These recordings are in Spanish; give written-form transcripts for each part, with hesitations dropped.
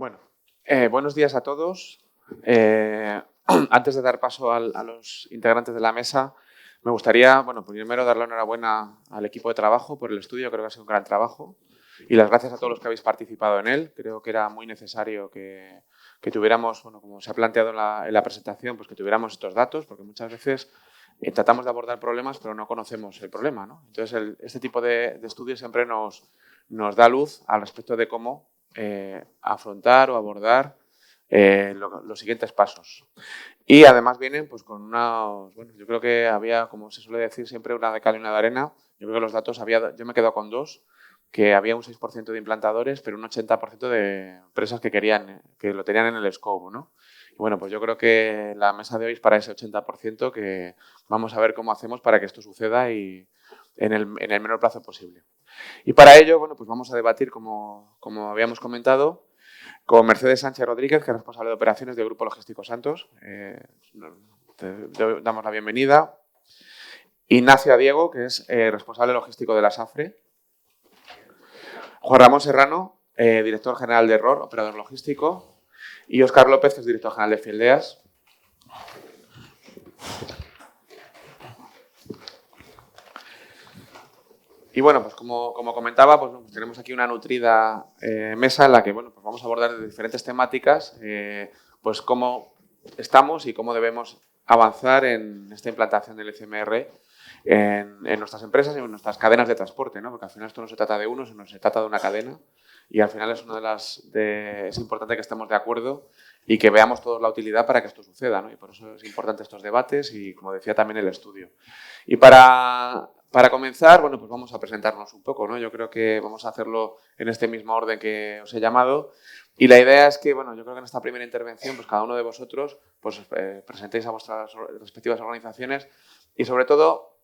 Bueno, buenos días a todos. Antes de dar paso a los integrantes de la mesa, me gustaría, primero darle enhorabuena al equipo de trabajo por el estudio. Creo que ha sido un gran trabajo. Y las gracias a todos los que habéis participado en él. Creo que era muy necesario que tuviéramos, como se ha planteado en la presentación, pues que tuviéramos estos datos, porque muchas veces tratamos de abordar problemas, pero no conocemos el problema, ¿no? Entonces, este tipo de estudios siempre nos da luz al respecto de cómo afrontar o abordar los siguientes pasos. Y además vienen pues con unos, yo creo que había, como se suele decir siempre, una de cal y una de arena. Yo creo que los datos yo me he quedado con dos, que había un 6% de implantadores, pero un 80% de empresas que lo tenían en el scope, ¿no? Y bueno, pues yo creo que la mesa de hoy es para ese 80%, que vamos a ver cómo hacemos para que esto suceda y en el menor plazo posible. Y para ello, pues vamos a debatir, como habíamos comentado, con Mercedes Sánchez Rodríguez, que es responsable de operaciones del Grupo Logístico Santos. Te damos la bienvenida. Ignacio Diego, que es responsable logístico de la SAFRE. Juan Ramón Serrano, director general de ROR, operador logístico. Y Óscar López, que es director general de Fieldeas. Y bueno, pues como comentaba, pues tenemos aquí una nutrida mesa en la que pues vamos a abordar diferentes temáticas, pues cómo estamos y cómo debemos avanzar en esta implantación del ECMR en nuestras empresas y en nuestras cadenas de transporte, ¿no? Porque al final esto no se trata de uno, sino se trata de una cadena, y al final es es importante que estemos de acuerdo y que veamos todos la utilidad para que esto suceda, ¿no? Y por eso es importante estos debates y, como decía, también el estudio. Y para comenzar, pues vamos a presentarnos un poco, ¿no? Yo creo que vamos a hacerlo en este mismo orden que os he llamado. Y la idea es que, yo creo que en esta primera intervención, pues cada uno de vosotros pues, presentéis a vuestras respectivas organizaciones y, sobre todo,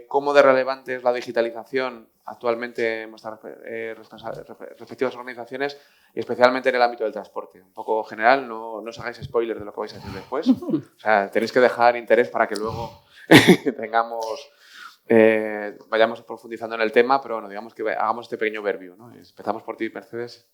cómo de relevante es la digitalización actualmente en vuestras respectivas organizaciones y especialmente en el ámbito del transporte. Un poco general, no os hagáis spoilers de lo que vais a decir después. O sea, tenéis que dejar interés para que luego vayamos profundizando en el tema, pero bueno, digamos que hagamos este pequeño overview, ¿no? Empezamos por ti, Mercedes.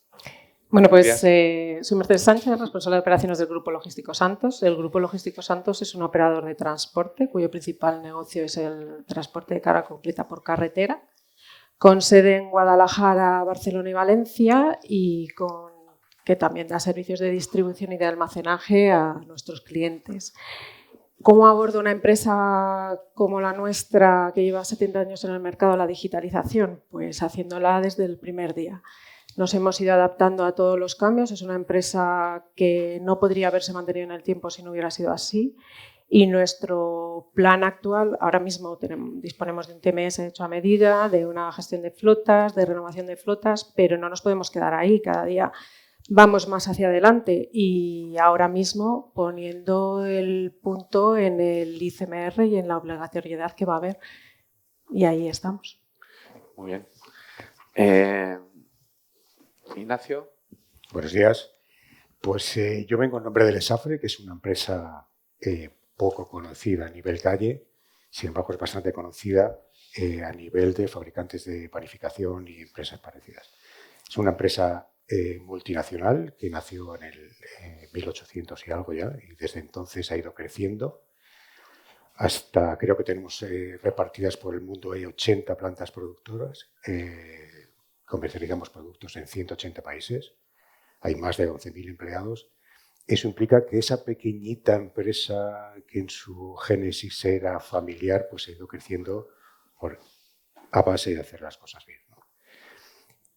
Bueno, pues soy Mercedes Sánchez, responsable de operaciones del Grupo Logístico Santos. El Grupo Logístico Santos es un operador de transporte cuyo principal negocio es el transporte de carga concreta por carretera, con sede en Guadalajara, Barcelona y Valencia, y que también da servicios de distribución y de almacenaje a nuestros clientes. ¿Cómo aborda una empresa como la nuestra, que lleva 70 años en el mercado, la digitalización? Pues haciéndola desde el primer día. Nos hemos ido adaptando a todos los cambios. Es una empresa que no podría haberse mantenido en el tiempo si no hubiera sido así. Y nuestro plan actual, ahora mismo disponemos de un TMS hecho a medida, de una gestión de flotas, de renovación de flotas, pero no nos podemos quedar ahí. Cada día vamos más hacia adelante y ahora mismo poniendo el punto en el ICMR y en la obligatoriedad que va a haber. Y ahí estamos. Muy bien. Ignacio. Buenos días. Pues yo vengo en nombre del SAFRE, que es una empresa poco conocida a nivel calle, sin embargo es bastante conocida a nivel de fabricantes de panificación y empresas parecidas. Es una empresa multinacional que nació en el 1800 y algo ya, y desde entonces ha ido creciendo. Hasta, creo que tenemos repartidas por el mundo, hay 80 plantas productoras. Comercializamos productos en 180 países. Hay más de 11.000 empleados. Eso implica que esa pequeñita empresa que en su génesis era familiar, pues ha ido creciendo a base de hacer las cosas bien, ¿no?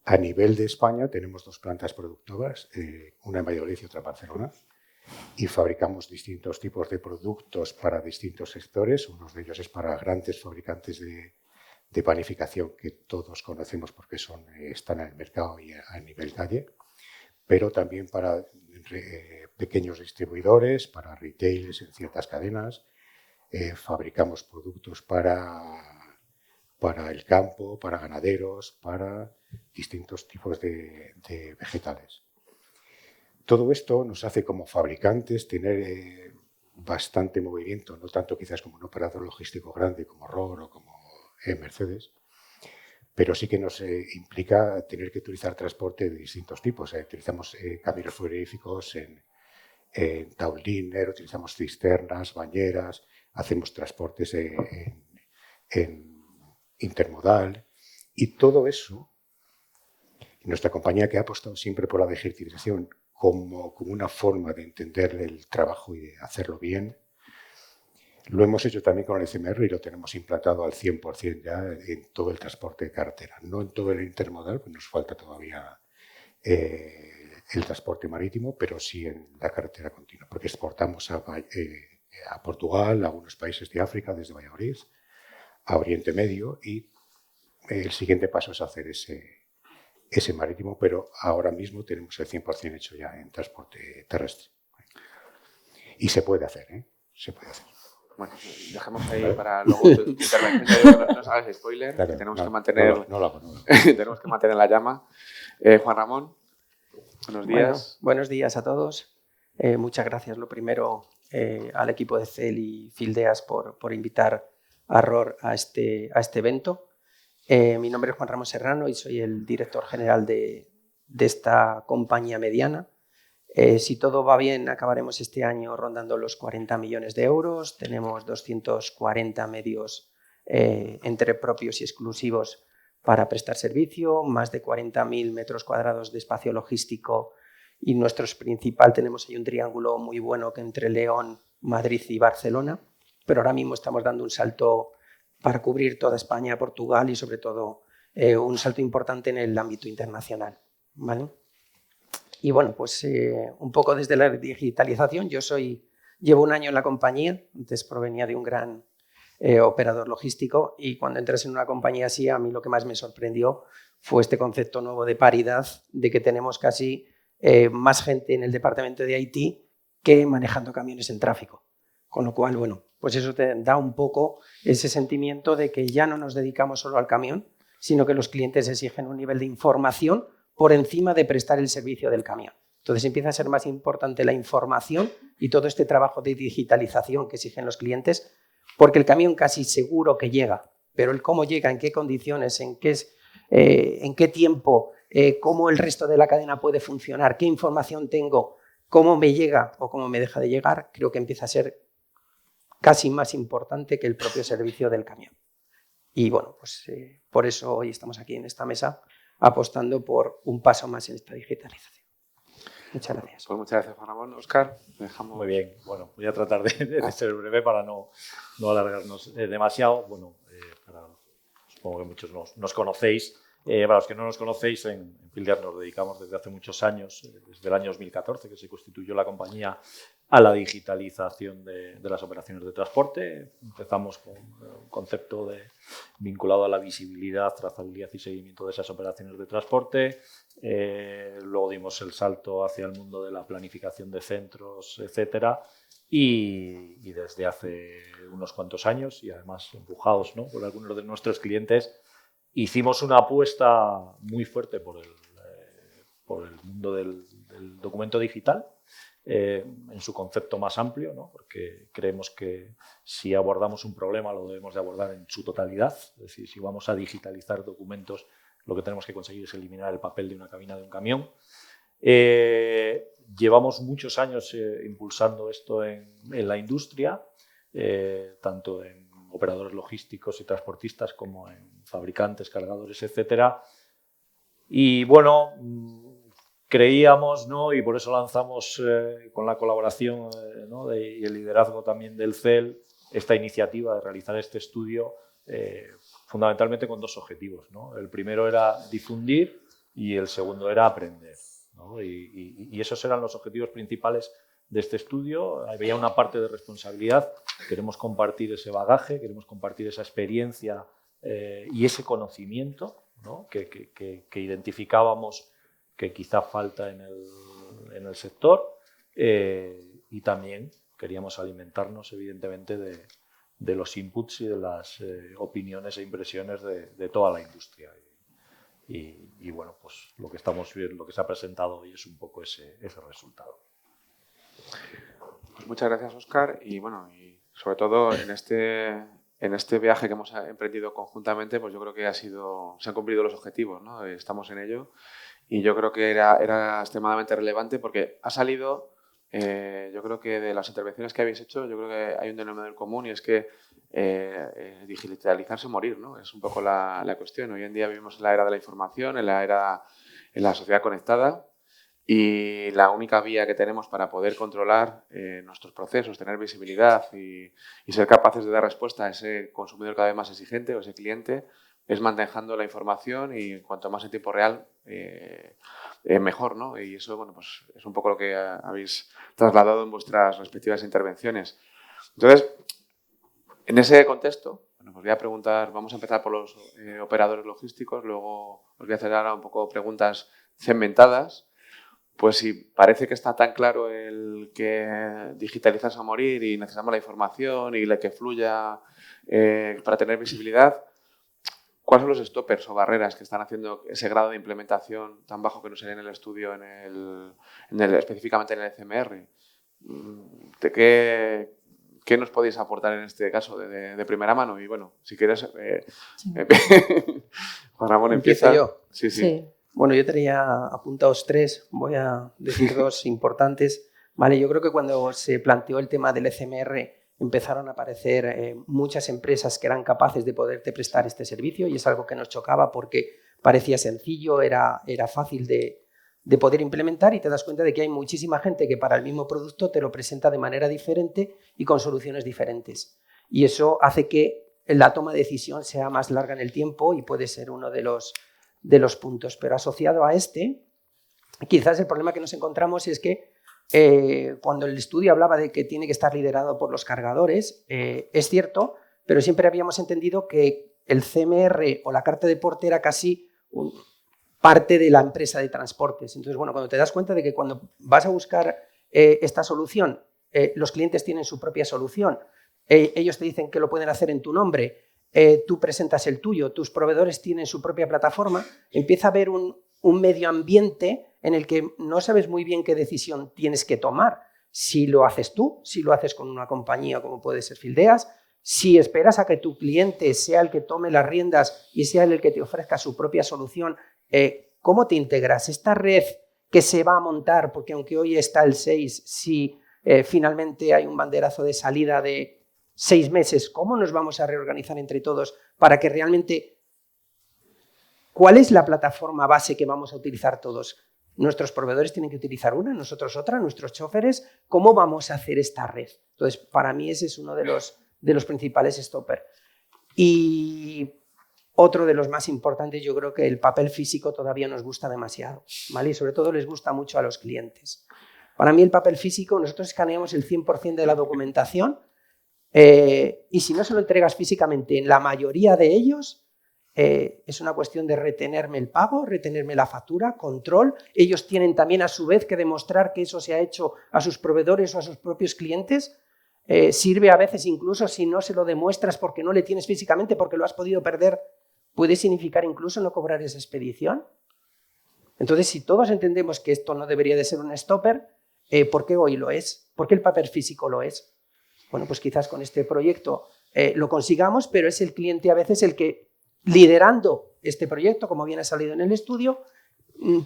A nivel de España tenemos dos plantas productoras, una en Valladolid y otra en Barcelona, y fabricamos distintos tipos de productos para distintos sectores. Uno de ellos es para grandes fabricantes de panificación que todos conocemos porque están en el mercado y a nivel calle, pero también para pequeños distribuidores, para retailers en ciertas cadenas. Fabricamos productos para el campo, para ganaderos, para distintos tipos de vegetales. Todo esto nos hace como fabricantes tener bastante movimiento, no tanto quizás como un operador logístico grande como ROR o como Mercedes, pero sí que nos implica tener que utilizar transporte de distintos tipos. Utilizamos camiones frigoríficos en tauliner, utilizamos cisternas, bañeras, hacemos transportes en intermodal y todo eso. Nuestra compañía, que ha apostado siempre por la digitalización como una forma de entender el trabajo y de hacerlo bien, lo hemos hecho también con el CMR y lo tenemos implantado al 100% ya en todo el transporte de carretera. No en todo el intermodal, pues nos falta todavía el transporte marítimo, pero sí en la carretera continua, porque exportamos a Portugal, a algunos países de África, desde Valladolid, a Oriente Medio, y el siguiente paso es hacer ese marítimo, pero ahora mismo tenemos el 100% hecho ya en transporte terrestre. Y se puede hacer, ¿eh? Se puede hacer. Bueno, dejamos ahí para luego tu intervención. No nos hagas spoiler, Claro, que tenemos no, que mantener, no lo hago. tenemos que mantener la llama. Juan Ramón, buenos días. Bueno, buenos días a todos. Muchas gracias, lo primero, al equipo de CEL y Fildeas por invitar a ROR a este evento. Mi nombre es Juan Ramón Serrano y soy el director general de esta compañía mediana. Si todo va bien, acabaremos este año rondando los 40 millones de euros. Tenemos 240 medios entre propios y exclusivos para prestar servicio, más de 40.000 metros cuadrados de espacio logístico y nuestro principal, tenemos ahí un triángulo muy bueno que entre León, Madrid y Barcelona, pero ahora mismo estamos dando un salto para cubrir toda España, Portugal y sobre todo un salto importante en el ámbito internacional, ¿vale? Y bueno, pues un poco desde la digitalización, llevo un año en la compañía, antes provenía de un gran operador logístico y cuando entras en una compañía así, a mí lo que más me sorprendió fue este concepto nuevo de paridad, de que tenemos casi más gente en el departamento de IT que manejando camiones en tráfico. Con lo cual, bueno, pues eso te da un poco ese sentimiento de que ya no nos dedicamos solo al camión, sino que los clientes exigen un nivel de información por encima de prestar el servicio del camión. Entonces empieza a ser más importante la información y todo este trabajo de digitalización que exigen los clientes, porque el camión casi seguro que llega, pero el cómo llega, en qué condiciones, en qué tiempo, cómo el resto de la cadena puede funcionar, qué información tengo, cómo me llega o cómo me deja de llegar, creo que empieza a ser casi más importante que el propio servicio del camión. Y bueno, pues por eso hoy estamos aquí en esta mesa apostando por un paso más en esta digitalización. Muchas gracias. Pues muchas gracias, Juan Ramón. Óscar, dejamos... Muy bien. Bueno, voy a tratar de ser breve para no alargarnos demasiado. Bueno, supongo que muchos nos conocéis. Para los que no nos conocéis, en Fildeas nos dedicamos desde hace muchos años, desde el año 2014, que se constituyó la compañía, a la digitalización de las operaciones de transporte. Empezamos con un concepto vinculado a la visibilidad, trazabilidad y seguimiento de esas operaciones de transporte. Luego dimos el salto hacia el mundo de la planificación de centros, etcétera. Y desde hace unos cuantos años, y además empujados, ¿no?, por algunos de nuestros clientes, hicimos una apuesta muy fuerte por el mundo del documento digital, en su concepto más amplio, ¿no?, porque creemos que si abordamos un problema lo debemos de abordar en su totalidad. Es decir, si vamos a digitalizar documentos, lo que tenemos que conseguir es eliminar el papel de una cabina de un camión. Llevamos muchos años impulsando esto en la industria, tanto en operadores logísticos y transportistas como en fabricantes, cargadores, etcétera. Y bueno, creíamos, ¿no?, y por eso lanzamos con la colaboración, ¿no?, y el liderazgo también del CEL esta iniciativa de realizar este estudio, fundamentalmente con dos objetivos, ¿no? El primero era difundir y el segundo era aprender, ¿no? Y esos eran los objetivos principales de este estudio. Había una parte de responsabilidad. Queremos compartir ese bagaje, queremos compartir esa experiencia y ese conocimiento, ¿no?, que identificábamos que quizá falta en el sector, y también queríamos alimentarnos, evidentemente, de los inputs y de las opiniones e impresiones de toda la industria. Y bueno, pues lo que estamos viendo, lo que se ha presentado hoy es un poco ese resultado. Pues muchas gracias, Óscar, y bueno, y sobre todo en este en este viaje que hemos emprendido conjuntamente, pues yo creo que se han cumplido los objetivos, ¿no? Estamos en ello y yo creo que era extremadamente relevante porque ha salido, yo creo que de las intervenciones que habéis hecho, yo creo que hay un denominador común y es que digitalizarse o morir, ¿no? Es un poco la cuestión. Hoy en día vivimos en la era de la información, en la sociedad conectada. Y la única vía que tenemos para poder controlar nuestros procesos, tener visibilidad y ser capaces de dar respuesta a ese consumidor cada vez más exigente o ese cliente es manejando la información y cuanto más en tiempo real, mejor, ¿no? Y eso, bueno, pues es un poco lo que habéis trasladado en vuestras respectivas intervenciones. Entonces, en ese contexto, bueno, pues voy a preguntar, vamos a empezar por los operadores logísticos, luego os voy a hacer ahora un poco preguntas segmentadas. Pues si parece que está tan claro el que digitalizarse a morir y necesitamos la información y que fluya para tener visibilidad, ¿cuáles son los stoppers o barreras que están haciendo ese grado de implementación tan bajo que no se ve en el estudio, específicamente en el ECMR? ¿Qué nos podéis aportar en este caso de primera mano? Y bueno, si quieres, Juan Ramón, empieza. ¿Empiezo yo? Sí. Bueno, yo tenía apuntados 3, voy a decir 2 importantes. Vale, yo creo que cuando se planteó el tema del ECMR empezaron a aparecer muchas empresas que eran capaces de poderte prestar este servicio y es algo que nos chocaba porque parecía sencillo, era fácil de poder implementar y te das cuenta de que hay muchísima gente que para el mismo producto te lo presenta de manera diferente y con soluciones diferentes. Y eso hace que la toma de decisión sea más larga en el tiempo y puede ser uno de los puntos. Pero asociado a quizás el problema que nos encontramos es que cuando el estudio hablaba de que tiene que estar liderado por los cargadores, es cierto, pero siempre habíamos entendido que el CMR o la carta de porte era casi parte de la empresa de transportes. Entonces, bueno, cuando te das cuenta de que cuando vas a buscar esta solución, los clientes tienen su propia solución, ellos te dicen que lo pueden hacer en tu nombre, tú presentas el tuyo, tus proveedores tienen su propia plataforma, empieza a haber un medio ambiente en el que no sabes muy bien qué decisión tienes que tomar. Si lo haces tú, si lo haces con una compañía como puede ser Fildeas, si esperas a que tu cliente sea el que tome las riendas y sea el que te ofrezca su propia solución, ¿cómo te integras? Esta red que se va a montar, porque aunque hoy está el 6, si finalmente hay un banderazo de salida de 6 meses, ¿cómo nos vamos a reorganizar entre todos para que realmente... ¿Cuál es la plataforma base que vamos a utilizar todos? Nuestros proveedores tienen que utilizar una, nosotros otra, nuestros choferes. ¿Cómo vamos a hacer esta red? Entonces, para mí ese es uno de los principales stoppers. Y otro de los más importantes, yo creo que el papel físico todavía nos gusta demasiado, ¿vale? Y sobre todo les gusta mucho a los clientes. Para mí el papel físico, nosotros escaneamos el 100% de la documentación y si no se lo entregas físicamente en la mayoría de ellos, es una cuestión de retenerme el pago, retenerme la factura, control. Ellos tienen también a su vez que demostrar que eso se ha hecho a sus proveedores o a sus propios clientes. Sirve a veces incluso si no se lo demuestras porque no le tienes físicamente, porque lo has podido perder, puede significar incluso no cobrar esa expedición. Entonces, si todos entendemos que esto no debería de ser un stopper, ¿por qué hoy lo es? ¿Por qué el papel físico lo es? Bueno, pues quizás con este proyecto lo consigamos, pero es el cliente a veces el que, liderando este proyecto, como bien ha salido en el estudio,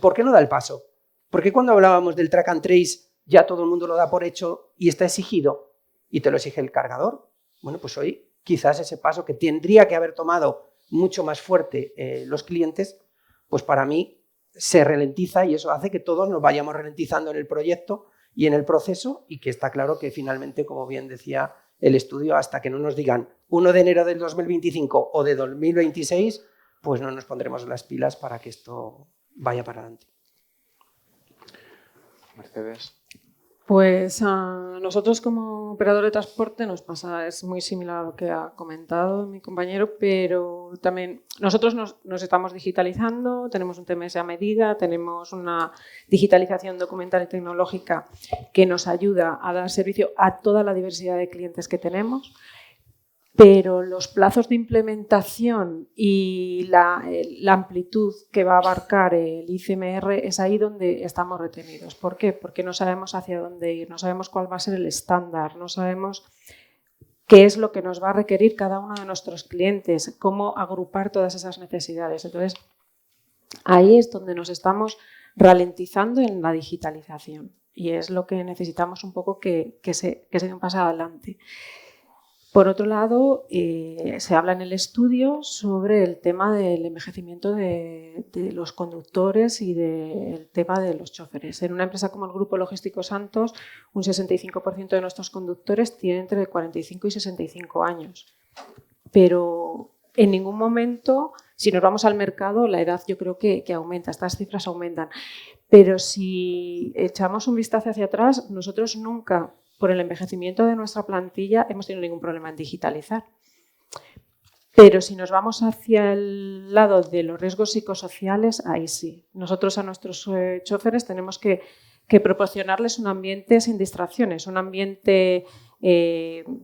¿por qué no da el paso? ¿Por qué cuando hablábamos del track and trace ya todo el mundo lo da por hecho y está exigido y te lo exige el cargador? Bueno, pues hoy quizás ese paso que tendría que haber tomado mucho más fuerte los clientes, pues para mí se ralentiza y eso hace que todos nos vayamos ralentizando en el proyecto y en el proceso y que está claro que finalmente, como bien decía el estudio, hasta que no nos digan 1 de enero del 2025 o de 2026, pues no nos pondremos las pilas para que esto vaya para adelante. Mercedes. Pues a nosotros como operador de transporte nos pasa, es muy similar a lo que ha comentado mi compañero, pero también nosotros nos estamos digitalizando, tenemos un TMS a medida, tenemos una digitalización documental y tecnológica que nos ayuda a dar servicio a toda la diversidad de clientes que tenemos, pero los plazos de implementación y la amplitud que va a abarcar el ICMR es ahí donde estamos retenidos. ¿Por qué? Porque no sabemos hacia dónde ir, no sabemos cuál va a ser el estándar, no sabemos qué es lo que nos va a requerir cada uno de nuestros clientes, cómo agrupar todas esas necesidades. Entonces, ahí es donde nos estamos ralentizando en la digitalización y es lo que necesitamos un poco que se dé un paso adelante. Por otro lado, se habla en el estudio sobre el tema del envejecimiento de los conductores y del tema de los choferes. En una empresa como el Grupo Logístico Santos, un 65% de nuestros conductores tienen entre 45 y 65 años. Pero en ningún momento, si nos vamos al mercado, la edad yo creo que aumenta, estas cifras aumentan. Pero si echamos un vistazo hacia atrás, nosotros nunca, por el envejecimiento de nuestra plantilla, hemos tenido ningún problema en digitalizar. Pero si nos vamos hacia el lado de los riesgos psicosociales, ahí sí. Nosotros a nuestros choferes tenemos que proporcionarles un ambiente sin distracciones, un ambiente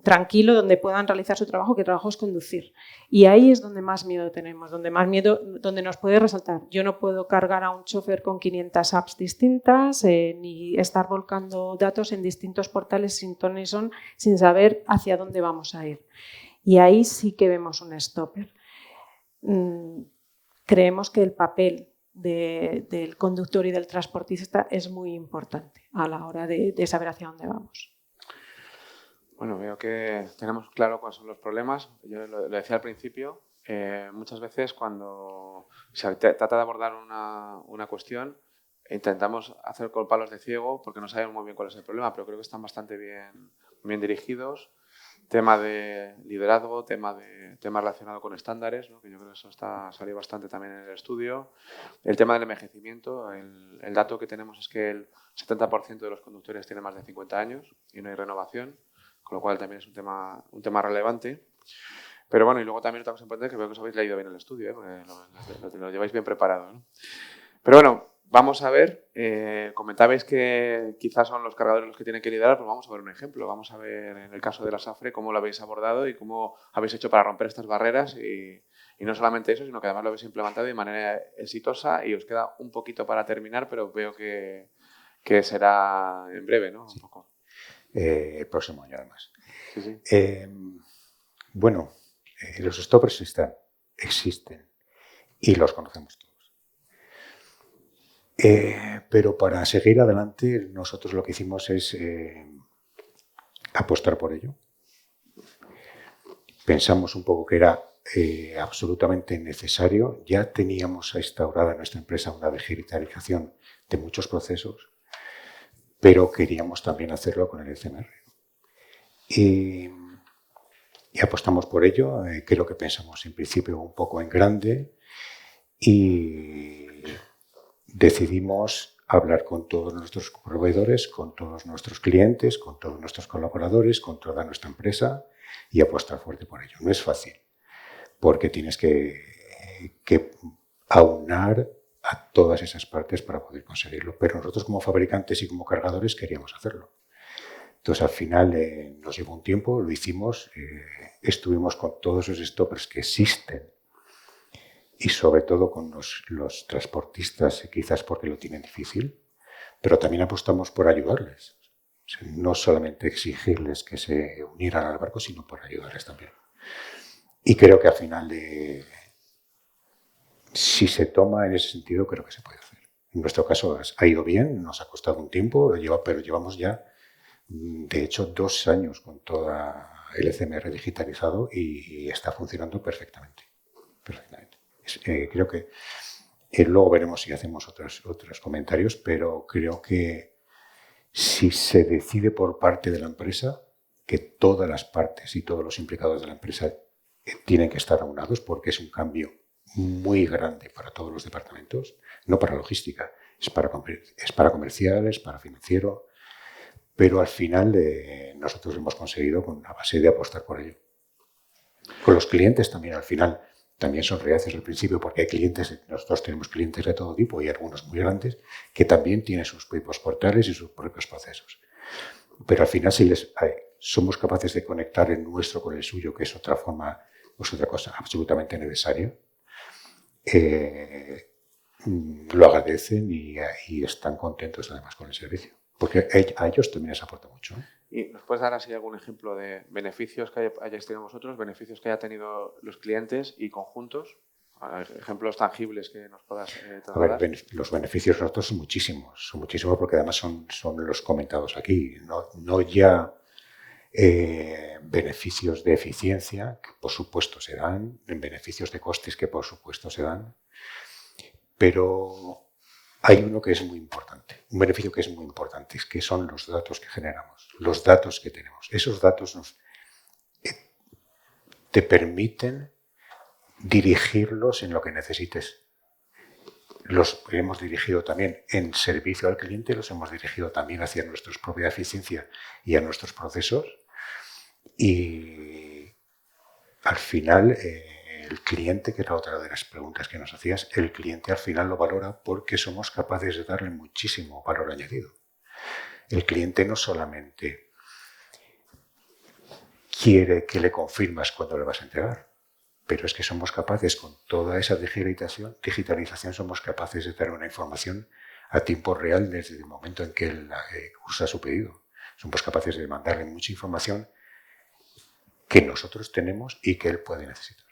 tranquilo donde puedan realizar su trabajo, que trabajo es conducir. Y ahí es donde más miedo tenemos, donde nos puede resaltar. Yo no puedo cargar a un chofer con 500 apps distintas, ni estar volcando datos en distintos portales sin ton ni son, sin saber hacia dónde vamos a ir. Y ahí sí que vemos un stopper. Creemos que el papel del conductor y del transportista es muy importante a la hora de saber hacia dónde vamos. Bueno, veo que tenemos claro cuáles son los problemas. Yo lo decía al principio, muchas veces cuando se trata de abordar una cuestión, intentamos hacer con palos de ciego porque no sabemos muy bien cuál es el problema, pero creo que están bastante bien dirigidos. Tema de liderazgo, tema relacionado con estándares, ¿no? Que yo creo que eso salió bastante también en el estudio. El tema del envejecimiento, el dato que tenemos es que el 70% de los conductores tienen más de 50 años y no hay renovación, con lo cual también es un tema relevante. Pero bueno, y luego también otra cosa importante que veo que os habéis leído bien el estudio, porque lo lleváis bien preparado, ¿no? Pero bueno, vamos a ver, comentabais que quizás son los cargadores los que tienen que liderar, pues vamos a ver un ejemplo. Vamos a ver en el caso de la SAFRE cómo lo habéis abordado y cómo habéis hecho para romper estas barreras y no solamente eso, sino que además lo habéis implementado de manera exitosa y os queda un poquito para terminar, pero veo que será en breve, ¿no? Un poco. El próximo año, además. Sí. Bueno, los stoppers existen y los conocemos todos. Pero para seguir adelante, nosotros lo que hicimos es apostar por ello. Pensamos un poco que era absolutamente necesario. Ya teníamos instaurada en nuestra empresa una digitalización de muchos procesos, pero queríamos también hacerlo con el ECMR. Y apostamos por ello. Creo que pensamos en principio un poco en grande y decidimos hablar con todos nuestros proveedores, con todos nuestros clientes, con todos nuestros colaboradores, con toda nuestra empresa y apostar fuerte por ello. No es fácil, porque tienes que aunar a todas esas partes para poder conseguirlo. Pero nosotros como fabricantes y como cargadores queríamos hacerlo. Entonces al final nos llevó un tiempo, lo hicimos, estuvimos con todos esos stoppers que existen y sobre todo con los transportistas, quizás porque lo tienen difícil, pero también apostamos por ayudarles. O sea, no solamente exigirles que se unieran al barco, sino por ayudarles también. Y creo que al final, si se toma en ese sentido, creo que se puede hacer. En nuestro caso ha ido bien, nos ha costado un tiempo, pero llevamos ya, de hecho, 2 años con toda el ECMR digitalizado y está funcionando perfectamente. Creo que luego veremos si hacemos otros comentarios, pero creo que si se decide por parte de la empresa que todas las partes y todos los implicados de la empresa tienen que estar aunados, porque es un cambio muy grande para todos los departamentos, no para logística, es para comerciales, para financiero, pero al final nosotros lo hemos conseguido con la base de apostar por ello. Con los clientes también al final también son reacios al principio, porque hay clientes, nosotros tenemos clientes de todo tipo y algunos muy grandes que también tienen sus propios portales y sus propios procesos. Pero al final si somos capaces de conectar el nuestro con el suyo, que es otra forma, es otra cosa absolutamente necesaria, lo agradecen y están contentos además con el servicio. Porque a ellos también les aporta mucho. ¿Y nos puedes dar así algún ejemplo de beneficios que hayáis tenido vosotros, beneficios que haya tenido los clientes y conjuntos? Ejemplos tangibles que nos puedas trasladar. A ver, los beneficios nosotros son muchísimos porque además son los comentados aquí. No ya beneficios de eficiencia, que por supuesto se dan, beneficios de costes que por supuesto se dan, pero hay uno que es muy importante, un beneficio que es muy importante, es que son los datos que generamos, los datos que tenemos. Esos datos te permiten dirigirlos en lo que necesites. Los hemos dirigido también en servicio al cliente, los hemos dirigido también hacia nuestra propia eficiencia y a nuestros procesos. Y al final, el cliente, que era otra de las preguntas que nos hacías, el cliente al final lo valora porque somos capaces de darle muchísimo valor añadido. El cliente no solamente quiere que le confirmas cuando le vas a entregar, pero es que somos capaces, con toda esa digitalización, somos capaces de dar una información a tiempo real desde el momento en que él cursa su pedido. Somos capaces de mandarle mucha información que nosotros tenemos y que él puede necesitar.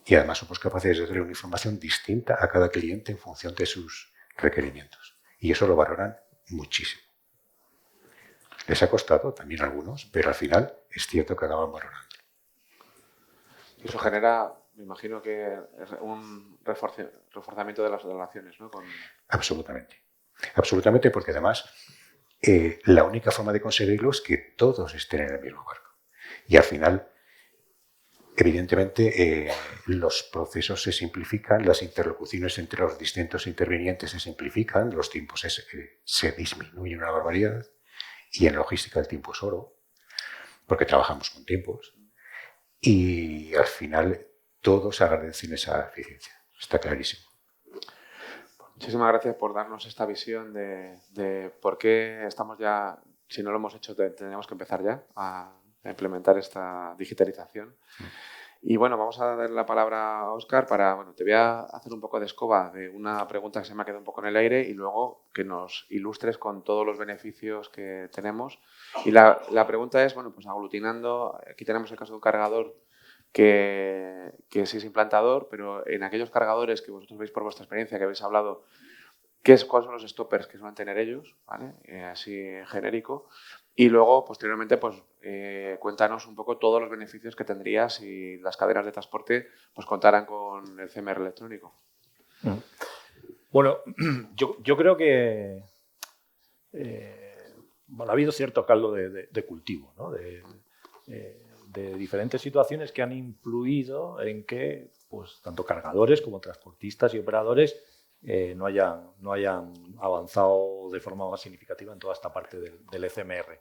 Y además somos capaces de darle una información distinta a cada cliente en función de sus requerimientos. Y eso lo valoran muchísimo. Les ha costado también a algunos, pero al final es cierto que acaban valorando. Y eso genera, me imagino que un reforzamiento de las relaciones, ¿no? Absolutamente. Absolutamente, porque además la única forma de conseguirlo es que todos estén en el mismo barco. Y al final, evidentemente, los procesos se simplifican, las interlocuciones entre los distintos intervinientes se simplifican, los tiempos se disminuyen una barbaridad, y en logística el tiempo es oro, porque trabajamos con tiempos, y al final todos agradecen esa eficiencia. Está clarísimo. Muchísimas gracias por darnos esta visión de por qué estamos ya, si no lo hemos hecho, tendríamos que empezar ya a implementar esta digitalización. Y bueno, vamos a dar la palabra a Óscar te voy a hacer un poco de escoba de una pregunta que se me ha quedado un poco en el aire y luego que nos ilustres con todos los beneficios que tenemos. Y la pregunta es, pues aglutinando, aquí tenemos el caso de un cargador que sí es implantador, pero en aquellos cargadores que vosotros veis por vuestra experiencia, que habéis hablado, ¿cuáles son los stoppers que suelen tener ellos? ¿Vale? Así genérico. Y luego, posteriormente, cuéntanos un poco todos los beneficios que tendría si las cadenas de transporte contaran con el CMR electrónico. Bueno, yo creo que ha habido cierto caldo de cultivo, ¿no? De diferentes situaciones que han influido en que tanto cargadores como transportistas y operadores no hayan avanzado de forma más significativa en toda esta parte del ECMR.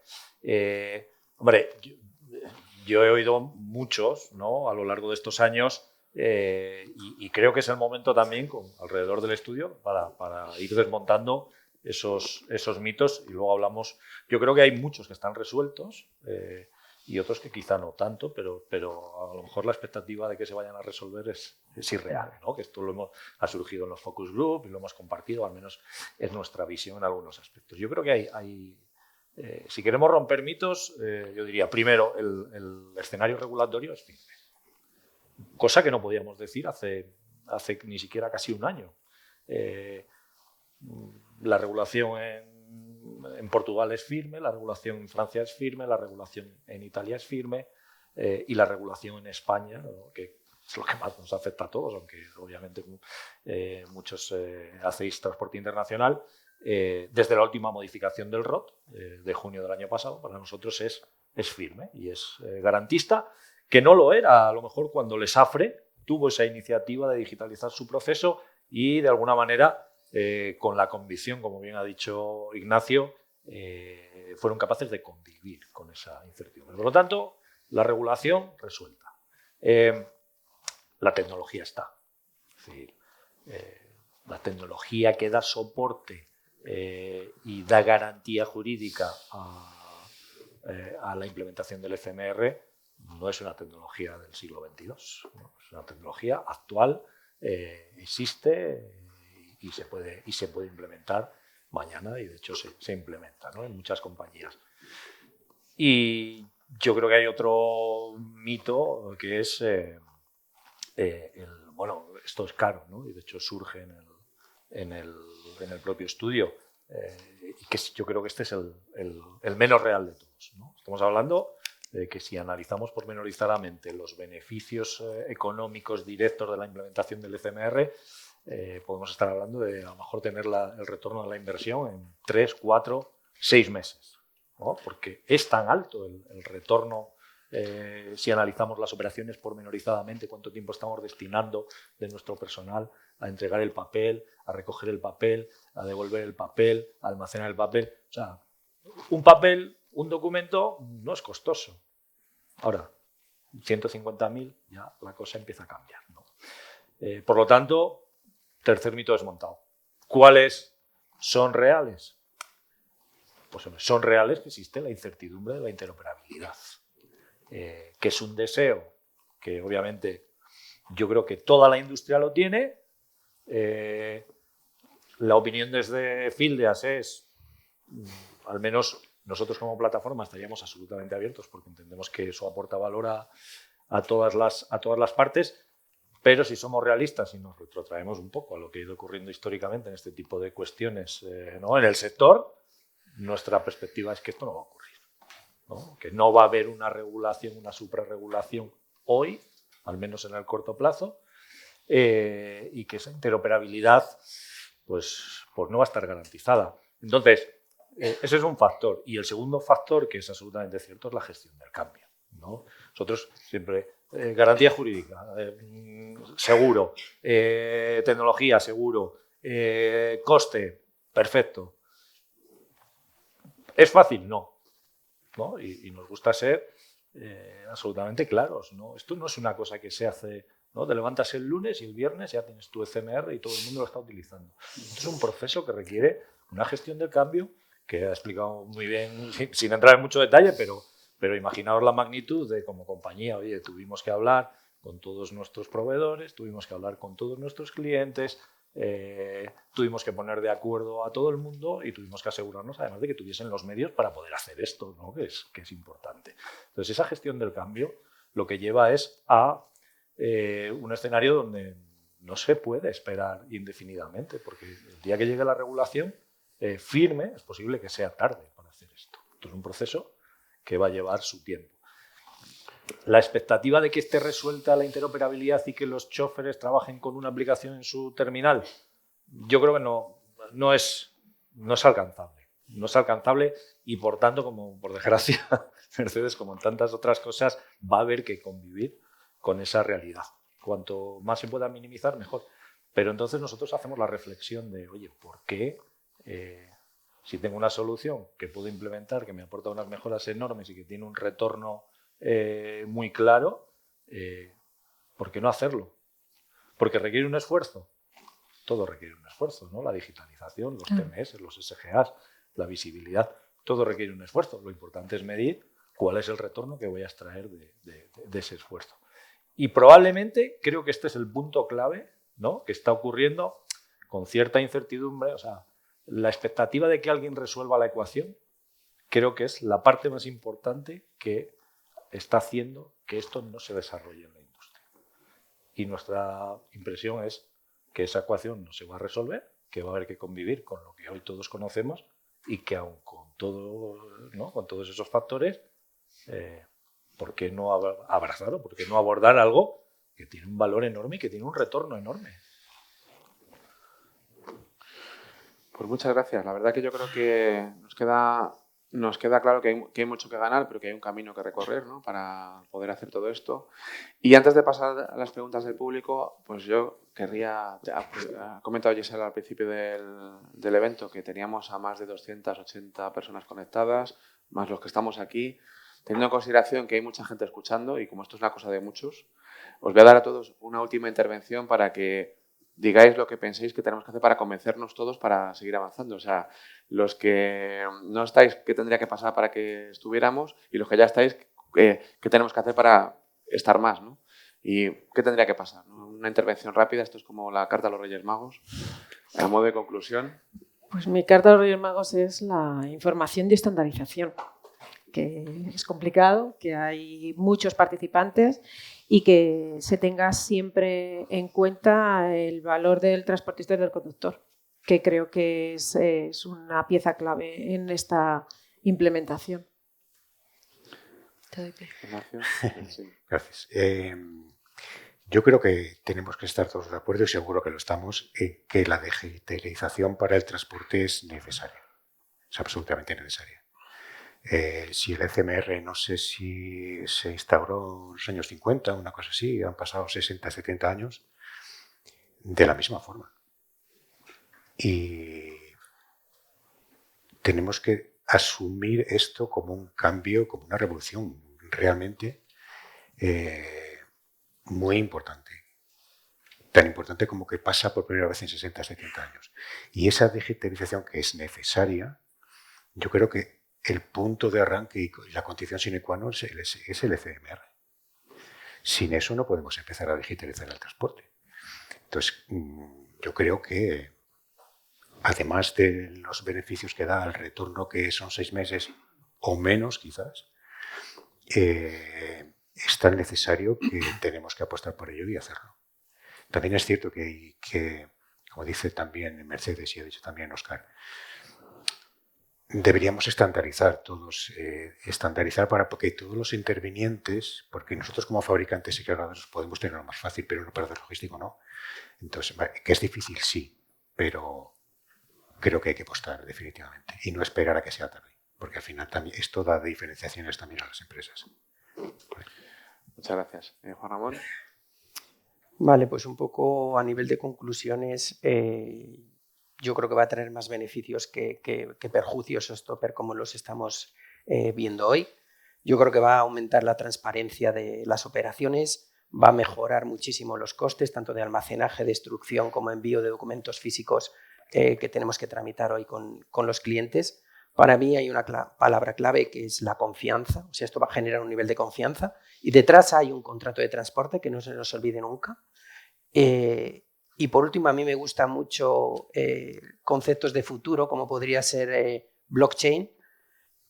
Yo he oído muchos, ¿no?, a lo largo de estos años y creo que es el momento también, alrededor del estudio, para ir desmontando esos mitos y luego hablamos. Yo creo que hay muchos que están resueltos y otros que quizá no tanto, pero a lo mejor la expectativa de que se vayan a resolver es irreal, ¿no? Que esto ha surgido en los focus group y lo hemos compartido, al menos es nuestra visión en algunos aspectos. Yo creo que si queremos romper mitos, yo diría, primero, el escenario regulatorio es firme, cosa que no podíamos decir hace ni siquiera casi un año. La regulación en Portugal es firme, la regulación en Francia es firme, la regulación en Italia es firme y la regulación en España, ¿no?, que es lo que más nos afecta a todos, aunque obviamente muchos hacéis transporte internacional, desde la última modificación del ROT de junio del año pasado, para nosotros es firme y es garantista, que no lo era a lo mejor cuando el SAFRE tuvo esa iniciativa de digitalizar su proceso y de alguna manera con la convicción, como bien ha dicho Ignacio, fueron capaces de convivir con esa incertidumbre. Por lo tanto, la regulación resuelta. La tecnología está. Es decir, la tecnología que da soporte y da garantía jurídica a la implementación del FMR no es una tecnología del siglo XXII, ¿no? Es una tecnología actual, existe y se puede implementar mañana y de hecho se implementa, ¿no?, en muchas compañías. Y yo creo que hay otro mito que es, bueno, esto es caro, ¿no? Y de hecho surge en el propio estudio. Y que yo creo que este es el menos real de todos, ¿no? Estamos hablando de que si analizamos pormenorizadamente los beneficios económicos directos de la implementación del ECMR, podemos estar hablando de a lo mejor tener el retorno de la inversión en 3, 4, 6 meses, ¿no? Porque es tan alto el retorno. Si analizamos las operaciones pormenorizadamente, cuánto tiempo estamos destinando de nuestro personal a entregar el papel, a recoger el papel, a devolver el papel, a almacenar el papel. O sea, un papel, un documento, no es costoso. Ahora, 150.000, ya la cosa empieza a cambiar, ¿no? Por lo tanto, tercer mito desmontado. ¿Cuáles son reales? Pues son reales que existe la incertidumbre de la interoperabilidad. Que es un deseo que obviamente yo creo que toda la industria lo tiene. La opinión desde Fildeas es, al menos nosotros como plataforma estaríamos absolutamente abiertos porque entendemos que eso aporta valor a todas las partes, pero si somos realistas y nos retrotraemos un poco a lo que ha ido ocurriendo históricamente en este tipo de cuestiones, ¿no? En el sector, nuestra perspectiva es que esto no va a ocurrir, ¿no? Que no va a haber una regulación, una suprarregulación hoy, al menos en el corto plazo, y que esa interoperabilidad pues no va a estar garantizada. Entonces, ese es un factor. Y el segundo factor, que es absolutamente cierto, es la gestión del cambio, ¿no? Nosotros siempre, garantía jurídica, seguro, tecnología, seguro, coste, perfecto. ¿Es fácil? No. ¿No? Y nos gusta ser absolutamente claros, ¿no? Esto no es una cosa que se hace, ¿no? Te levantas el lunes y el viernes ya tienes tu ECMR y todo el mundo lo está utilizando. Esto es un proceso que requiere una gestión del cambio que ha explicado muy bien, sin entrar en mucho detalle, pero imaginaos la magnitud de como compañía. Oye, tuvimos que hablar con todos nuestros proveedores, tuvimos que hablar con todos nuestros clientes, tuvimos que poner de acuerdo a todo el mundo y tuvimos que asegurarnos además de que tuviesen los medios para poder hacer esto, ¿no? que es importante. Entonces, esa gestión del cambio lo que lleva es a un escenario donde no se puede esperar indefinidamente, porque el día que llegue la regulación firme, es posible que sea tarde para hacer esto. Esto es un proceso que va a llevar su tiempo. La expectativa de que esté resuelta la interoperabilidad y que los choferes trabajen con una aplicación en su terminal, yo creo que no es alcanzable. No es alcanzable y, por tanto, como por desgracia, Mercedes, como en tantas otras cosas, va a haber que convivir con esa realidad. Cuanto más se pueda minimizar, mejor. Pero entonces nosotros hacemos la reflexión de, oye, ¿por qué si tengo una solución que puedo implementar, que me aporta unas mejoras enormes y que tiene un retorno muy claro, ¿por qué no hacerlo? Porque requiere un esfuerzo. Todo requiere un esfuerzo, ¿no? La digitalización, los TMS, los SGAs, la visibilidad, todo requiere un esfuerzo. Lo importante es medir cuál es el retorno que voy a extraer de ese esfuerzo. Y probablemente creo que este es el punto clave, ¿no? Que está ocurriendo con cierta incertidumbre. O sea, la expectativa de que alguien resuelva la ecuación creo que es la parte más importante que está haciendo que esto no se desarrolle en la industria. Y nuestra impresión es que esa ecuación no se va a resolver, que va a haber que convivir con lo que hoy todos conocemos y que aun con todo, ¿no? Con todos esos factores, ¿por qué no abrazar o por qué no abordar algo que tiene un valor enorme y que tiene un retorno enorme? Pues muchas gracias. La verdad que yo creo que nos queda claro que hay mucho que ganar, pero que hay un camino que recorrer, ¿no? Para poder hacer todo esto. Y antes de pasar a las preguntas del público, pues yo querría... Ha comentado Gisela al principio del evento que teníamos a más de 280 personas conectadas, más los que estamos aquí. Teniendo en consideración que hay mucha gente escuchando y como esto es una cosa de muchos, os voy a dar a todos una última intervención para que digáis lo que penséis que tenemos que hacer para convencernos todos para seguir avanzando. O sea, los que no estáis, ¿qué tendría que pasar para que estuviéramos? Y los que ya estáis, ¿qué tenemos que hacer para estar más, ¿no? ¿Y qué tendría que pasar, ¿no? Una intervención rápida, esto es como la carta a los Reyes Magos, a modo de conclusión. Pues mi carta a los Reyes Magos es la información y estandarización. que es complicado, que hay muchos participantes y que se tenga siempre en cuenta el valor del transportista y del conductor, que creo que es una pieza clave en esta implementación. Gracias. Yo creo que tenemos que estar todos de acuerdo, y seguro que lo estamos, en que la digitalización para el transporte es necesaria. Es absolutamente necesaria. Si el ECMR, no sé si se instauró en los años 50, una cosa así, han pasado 60, 70 años, de la misma forma. Y tenemos que asumir esto como un cambio, como una revolución realmente muy importante. Tan importante como que pasa por primera vez en 60, 70 años. Y esa digitalización que es necesaria, yo creo que el punto de arranque y la condición sine qua non es el ECMR. Sin eso no podemos empezar a digitalizar el transporte. Entonces, yo creo que, además de los beneficios que da el retorno, que son 6 meses o menos quizás, es tan necesario que tenemos que apostar por ello y hacerlo. También es cierto que como dice también Mercedes y ha dicho también Óscar, deberíamos estandarizar todos, para que todos los intervinientes, porque nosotros como fabricantes y cargadores podemos tenerlo más fácil, pero un operador logístico no. Entonces, que es difícil, sí, pero creo que hay que apostar definitivamente y no esperar a que sea tarde, porque al final también esto da diferenciaciones también a las empresas. Muchas gracias. Juan Ramón. Vale, pues un poco a nivel de conclusiones, yo creo que va a tener más beneficios que perjuicios Stopper como los estamos viendo hoy. Yo creo que va a aumentar la transparencia de las operaciones, va a mejorar muchísimo los costes, tanto de almacenaje, destrucción como envío de documentos físicos que tenemos que tramitar hoy con los clientes. Para mí hay una palabra clave que es la confianza, o sea, esto va a generar un nivel de confianza y detrás hay un contrato de transporte que no se nos olvide nunca. Y por último, a mí me gustan mucho conceptos de futuro, como podría ser blockchain.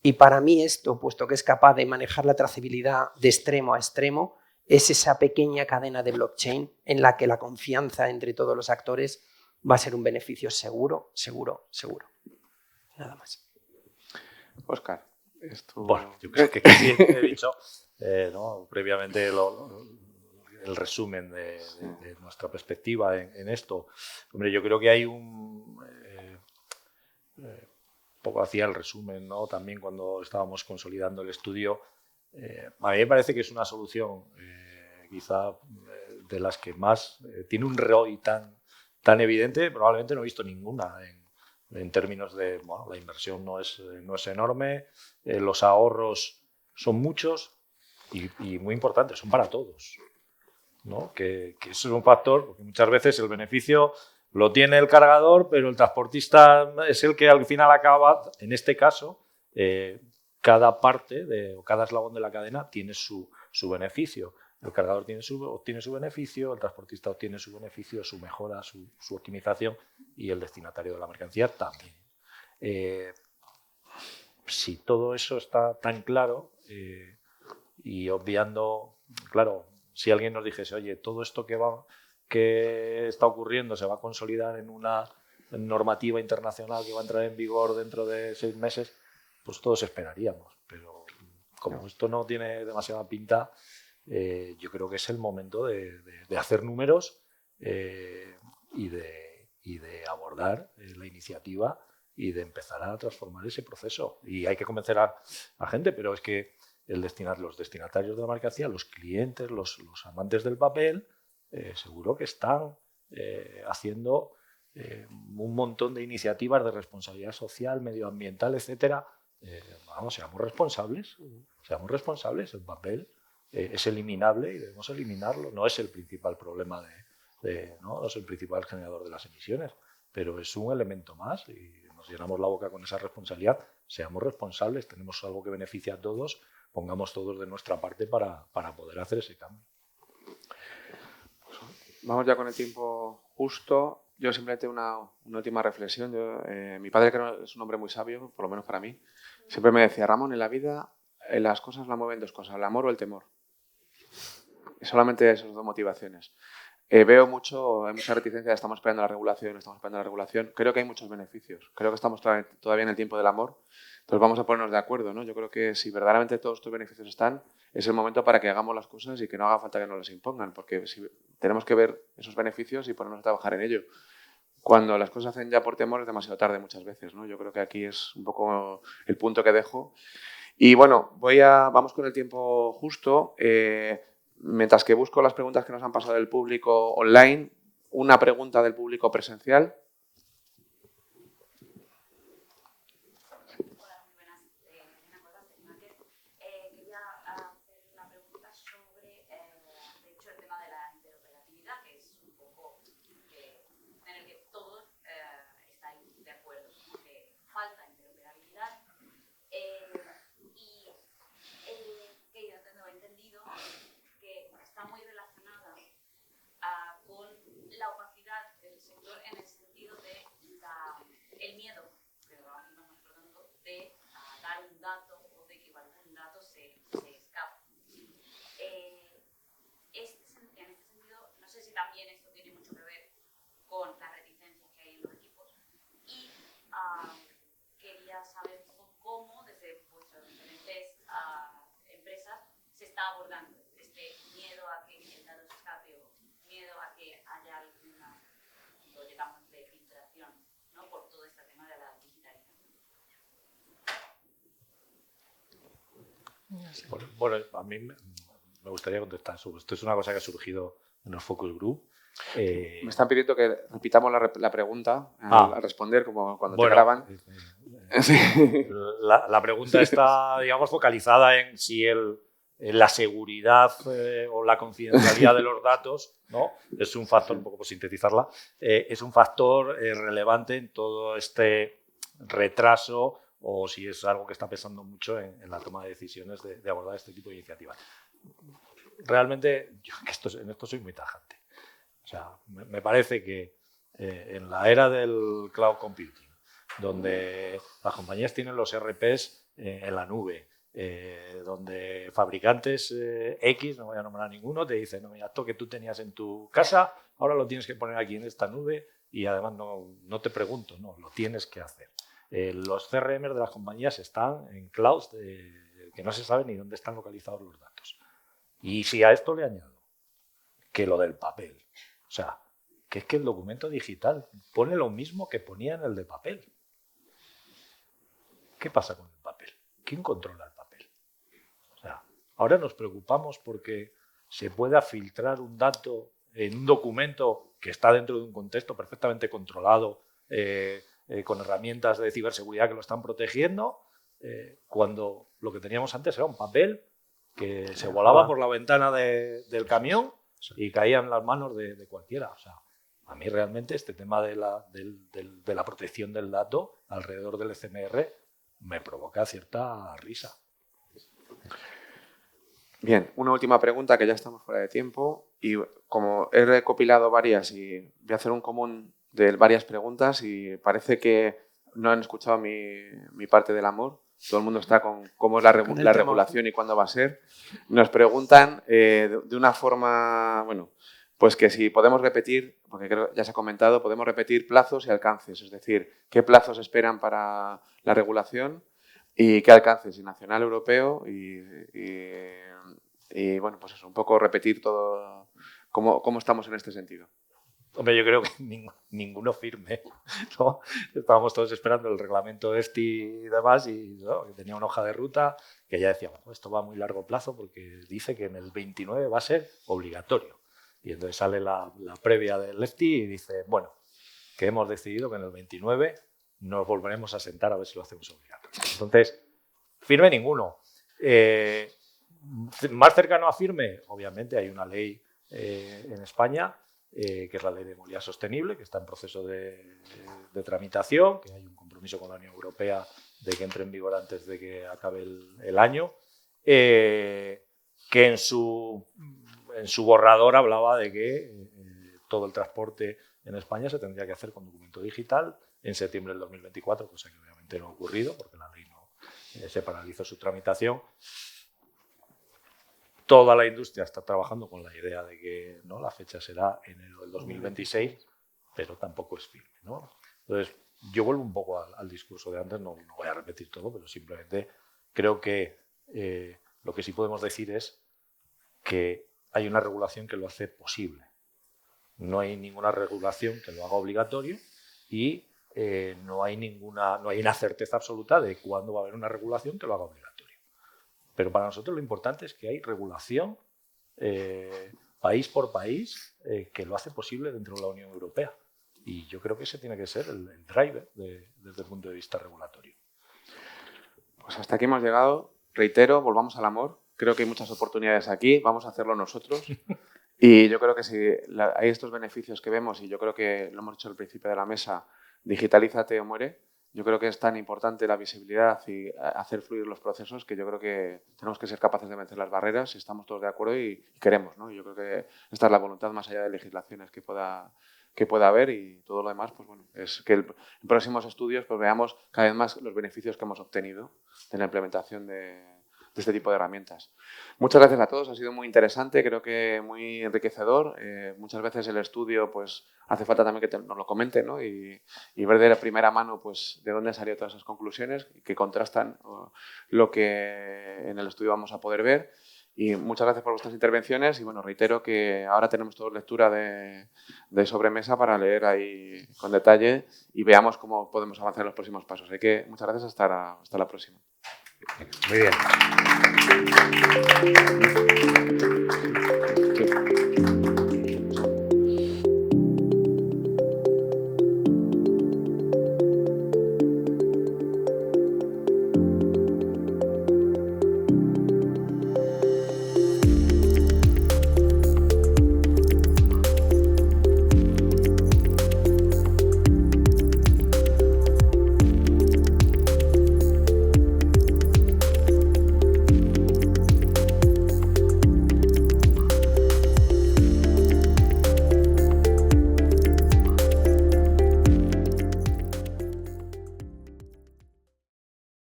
Y para mí esto, puesto que es capaz de manejar la trazabilidad de extremo a extremo, es esa pequeña cadena de blockchain en la que la confianza entre todos los actores va a ser un beneficio seguro, seguro, seguro. Nada más. Óscar. Bueno, yo creo que casi he dicho ¿no? previamente el resumen de nuestra perspectiva en esto. Hombre, yo creo que hay un poco hacía el resumen, ¿no? También cuando estábamos consolidando el estudio. A mí me parece que es una solución quizá de las que más tiene un ROI tan evidente. Probablemente no he visto ninguna en términos de, bueno, la inversión no es enorme, los ahorros son muchos y muy importantes, son para todos, ¿no? Que eso es un factor, porque muchas veces el beneficio lo tiene el cargador, pero el transportista es el que al final acaba, en este caso, cada parte o cada eslabón de la cadena tiene su beneficio. El cargador obtiene su beneficio, el transportista obtiene su beneficio, su mejora, su optimización y el destinatario de la mercancía también. Si todo eso está tan claro y obviando, claro, si alguien nos dijese, oye, todo esto que está ocurriendo se va a consolidar en una normativa internacional que va a entrar en vigor dentro de 6 meses, pues todos esperaríamos. Pero como esto no tiene demasiada pinta, yo creo que es el momento de hacer números y de abordar la iniciativa y de empezar a transformar ese proceso. Y hay que convencer a gente, pero es que los destinatarios de la mercancía, los clientes, los amantes del papel, seguro que están haciendo un montón de iniciativas de responsabilidad social, medioambiental, etcétera. Vamos, seamos responsables. El papel es eliminable y debemos eliminarlo. No es el principal problema no es el principal generador de las emisiones, pero es un elemento más y nos llenamos la boca con esa responsabilidad. Seamos responsables, tenemos algo que beneficia a todos, pongamos todos de nuestra parte para poder hacer ese cambio. Vamos ya con el tiempo justo. Yo simplemente una última reflexión. Mi padre, que es un hombre muy sabio, por lo menos para mí, siempre me decía, Ramón, en la vida las cosas la mueven dos cosas, el amor o el temor. Solamente esas dos motivaciones. Veo hay mucha reticencia, estamos esperando la regulación. Creo que hay muchos beneficios. Creo que estamos todavía en el tiempo del amor. Entonces vamos a ponernos de acuerdo, ¿no? Yo creo que si verdaderamente todos estos beneficios están, es el momento para que hagamos las cosas y que no haga falta que nos las impongan, porque tenemos que ver esos beneficios y ponernos a trabajar en ello. Cuando las cosas se hacen ya por temor es demasiado tarde muchas veces, ¿no? Yo creo que aquí es un poco el punto que dejo. Y bueno, vamos con el tiempo justo. Mientras que busco las preguntas que nos han pasado del público online, una pregunta del público presencial. Hola, muy buenas. Una cosa, quería hacer una pregunta sobre, de hecho, el tema de la interoperabilidad, que es un poco en el que todos estáis de acuerdo, que falta interoperabilidad. Y que yo tengo entendido que está muy relacionada con la opacidad del sector en el sentido de el miedo que vamos tratando de dar un dato o de que algún dato se escape. En este sentido, no sé si también esto tiene mucho que ver con la reticencia que hay en los equipos y quería saber un poco cómo desde vuestras diferentes empresas se está abordando este miedo a que el dato se escape o miedo a que haya alguna, lo llamamos de filtración, ¿no? Por todo este tema de la digitalización. Bueno, a mí me gustaría contestar sobre esto. Es una cosa que ha surgido en los Focus Group. Me están pidiendo que repitamos la pregunta al responder, como cuando te graban. Sí. La pregunta está, digamos, focalizada en si la seguridad o la confidencialidad de los datos, ¿no? Es un factor, un poco por sintetizarla, es un factor relevante en todo este retraso o si es algo que está pesando mucho en la toma de decisiones de abordar este tipo de iniciativas. Realmente, yo en esto soy muy tajante. O sea, me parece que en la era del cloud computing, donde las compañías tienen los ERPs en la nube, donde fabricantes X, no voy a nombrar ninguno, te dicen, no, mira, esto que tú tenías en tu casa, ahora lo tienes que poner aquí en esta nube y además no te pregunto, no, lo tienes que hacer. Los CRM de las compañías están en clouds que no se sabe ni dónde están localizados los datos. Y si a esto le añado que lo del papel, o sea, que es que el documento digital pone lo mismo que ponía en el de papel. ¿Qué pasa con el papel? ¿Quién controla el papel? O sea, ahora nos preocupamos porque se pueda filtrar un dato en un documento que está dentro de un contexto perfectamente controlado, con herramientas de ciberseguridad que lo están protegiendo, cuando lo que teníamos antes era un papel que se volaba por la ventana del camión y caía en las manos de cualquiera. O sea, a mí realmente este tema de la protección del dato alrededor del ECMR me provoca cierta risa. Bien, una última pregunta que ya estamos fuera de tiempo y como he recopilado varias y voy a hacer un común de varias preguntas y parece que no han escuchado mi parte del amor. Todo el mundo está con cómo es la regulación y cuándo va a ser. Nos preguntan de una forma, bueno, pues que si podemos repetir, porque creo que ya se ha comentado, podemos repetir plazos y alcances, es decir, qué plazos esperan para la regulación y qué alcances, y nacional, europeo y bueno, pues eso, un poco repetir todo cómo estamos en este sentido. Hombre, yo creo que ninguno firme, ¿no? Estábamos todos esperando el reglamento ESTI y demás y ¿no? Tenía una hoja de ruta que ya decíamos, esto va a muy largo plazo porque dice que en el 29 va a ser obligatorio. Y entonces sale la previa del ESTI y dice, bueno, que hemos decidido que en el 29 nos volveremos a sentar a ver si lo hacemos obligatorio. Entonces, firme ninguno. Más cercano a firme, obviamente hay una ley en España que es la Ley de Movilidad Sostenible, que está en proceso de tramitación, que hay un compromiso con la Unión Europea de que entre en vigor antes de que acabe el año, que en su borrador hablaba de que todo el transporte en España se tendría que hacer con documento digital en septiembre del 2024, cosa que obviamente no ha ocurrido porque la ley se paralizó su tramitación. Toda la industria está trabajando con la idea de que, ¿no?, la fecha será enero del 2026, pero tampoco es firme, ¿no? Entonces, yo vuelvo un poco al discurso de antes, no voy a repetir todo, pero simplemente creo que lo que sí podemos decir es que hay una regulación que lo hace posible. No hay ninguna regulación que lo haga obligatorio y no hay una certeza absoluta de cuándo va a haber una regulación que lo haga obligatorio. Pero para nosotros lo importante es que hay regulación país por país que lo hace posible dentro de la Unión Europea. Y yo creo que ese tiene que ser el driver desde el punto de vista regulatorio. Pues hasta aquí hemos llegado. Reitero, volvamos al amor. Creo que hay muchas oportunidades aquí. Vamos a hacerlo nosotros. Y yo creo que si hay estos beneficios que vemos, y yo creo que lo hemos dicho al principio de la mesa, digitalízate o muere. Yo creo que es tan importante la visibilidad y hacer fluir los procesos que yo creo que tenemos que ser capaces de vencer las barreras si estamos todos de acuerdo y queremos, ¿no? Yo creo que esta es la voluntad más allá de legislaciones que pueda haber, y todo lo demás, pues bueno, es que en próximos estudios pues veamos cada vez más los beneficios que hemos obtenido de la implementación de este tipo de herramientas. Muchas gracias a todos, ha sido muy interesante, creo que muy enriquecedor. Muchas veces el estudio pues hace falta también que nos lo comenten, ¿no? y ver de primera mano pues de dónde han salido todas esas conclusiones que contrastan lo que en el estudio vamos a poder ver. Y muchas gracias por vuestras intervenciones y bueno, reitero que ahora tenemos todos lectura de sobremesa para leer ahí con detalle y veamos cómo podemos avanzar en los próximos pasos. Así que muchas gracias, hasta la próxima. Muy bien.